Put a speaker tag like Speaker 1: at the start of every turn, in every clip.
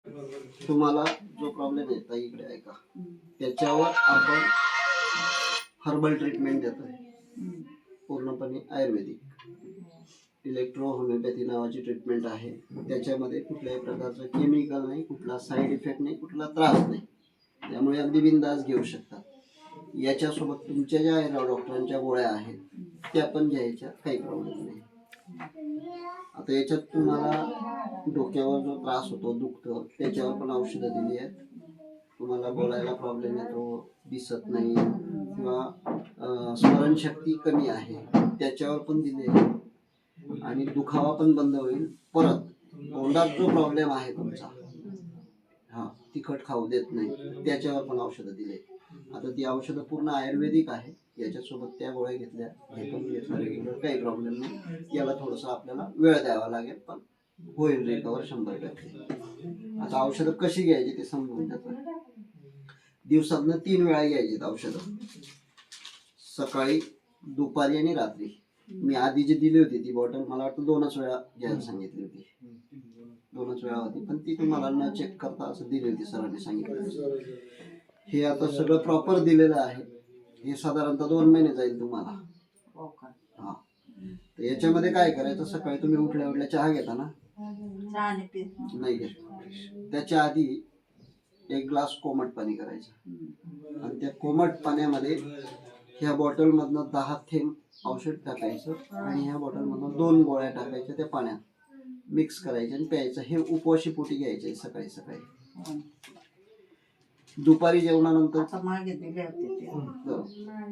Speaker 1: तुम्हाला जो प्रॉब्लेम आहे ताई इकडे ऐका, त्याच्यावर आपण हर्बल ट्रीटमेंट देतोय, पूर्णपणे आयुर्वेदिक. इलेक्ट्रो होमिओपॅथी नावाची ट्रीटमेंट आहे. त्याच्यामध्ये कुठल्याही प्रकारचं केमिकल नाही, कुठला साईड इफेक्ट नाही, कुठला त्रास नाही. त्यामुळे अगदी बिनधास्त घेऊ शकता. याच्यासोबत तुमच्या ज्या डॉक्टरांच्या गोळ्या आहेत त्या पण घ्यायच्या, काही प्रॉब्लेम नाही. आता याच्यात तुम्हाला डोक्यावर जो त्रास होतो, दुखतं, त्याच्यावर पण औषधं दिली आहेत. तुम्हाला बोलायला प्रॉब्लेम येतो, दिसत नाही किंवा स्मरणशक्ती कमी आहे, त्याच्यावर पण दिले. आणि दुखावा पण बंद होईल. परत तोंडात जो प्रॉब्लेम आहे तुमचा, तिखट खाऊ देत नाही, त्याच्यावर पण औषधं दिले. आता ती औषधं पूर्ण आयुर्वेदिक आहे. याच्यासोबत त्या गोळ्या घेतल्या, हे पण घेतलं रेग्युलर, काही प्रॉब्लेम नाही. याला थोडंसं आपल्याला वेळ द्यावा लागेल, पण होईल रिकवर 100%. आता औषधं कशी घ्यायची ते समजून देतो. दिवसातनं 3 वेळा घ्यायची औषधं, सकाळी, दुपारी आणि रात्री. मी आधी जी दिली होती ती बॉटल मला वाटतं 2च वेळा घ्यायला सांगितली होती. 2च वेळा होती, पण ती तुम्हाला न चेक करता असं दिली होती, सरांनी सांगितलं. हे आता सगळं प्रॉपर दिलेलं आहे. हे साधारणतः 2 महिने जाईल तुम्हाला. तर याच्यामध्ये काय करायचं, सकाळी तुम्ही उठल्या चहा घेता ना? नाही घेत. त्याच्या आधी 1 ग्लास कोमट पाणी करायचं आणि त्या कोमट पाण्यामध्ये ह्या बॉटलमधनं 10 थेंब औषध टाकायचं आणि ह्या बॉटलमधनं 2 गोळ्या टाकायच्या त्या पाण्यात मिक्स करायचे आणि प्यायचं. हे उपवाशी पोटी घ्यायचे सकाळी सकाळी. दुपारी जेवणानंतर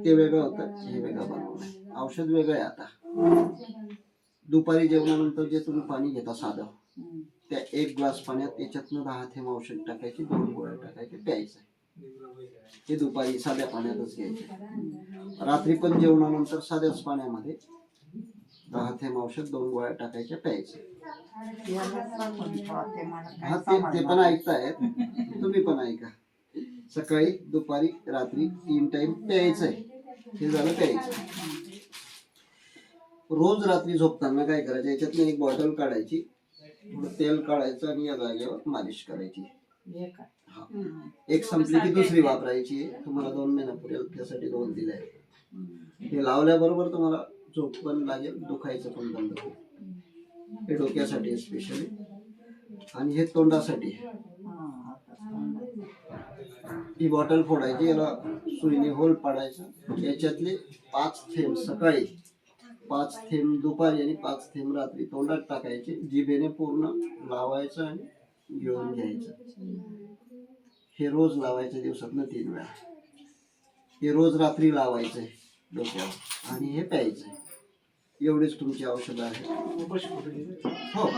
Speaker 1: ते वेगळं होतं, हे वेगळं बनवलं. औषध वेगळं आहे. आता दुपारी जेवणानंतर जे तुम्ही पाणी घेता साधं, त्या 1 ग्लास पाण्यात याच्यातनं 10 थेंब औषध टाकायचे, 2 गोळ्या टाकायचे, प्यायचं. ते दुपारी साध्या पाण्यातच घ्यायचे. रात्री पण जेवणानंतर साध्याच पाण्यामध्ये 10 थेंब औषध, 2 गोळ्या टाकायच्या, प्यायचं. ते पण ऐकतायत, तुम्ही पण ऐका. सकाळी, दुपारी, रात्री 3 टाइम प्यायचंय. हे झालं प्यायचं. रोज रात्री झोपताना काय करायचं, याच्यातनं 1 बॉटल काढायची, थोडं तेल काढायचं आणि या जागेवर मालिश करायची. एक संपली की दुसरी वापरायची. तुम्हाला 2 महिना पुरेल, त्यासाठी 2 दिले आहेत. हे लावल्याबरोबर तुम्हाला झोप पण लागेल, दुखायचं पण बंद होईल. हे डोक्यासाठी स्पेशली, आणि हे तोंडासाठी. ही बॉटल फोडायची, याला सुईने होल पाडायचं. याच्यातले 5 थेंब सकाळी, 5 थेंब दुपारी आणि 5 थेंब रात्री तोंडात टाकायचे. जिभेने पूर्ण लावायचं आणि गिळून घ्यायचं. हे रोज लावायचं, दिवसातनं 3 वेळा. हे रोज रात्री लावायचंय डोक्यावर आणि हे प्यायचंय. एवढीच तुमची औषधं आहेत. हो.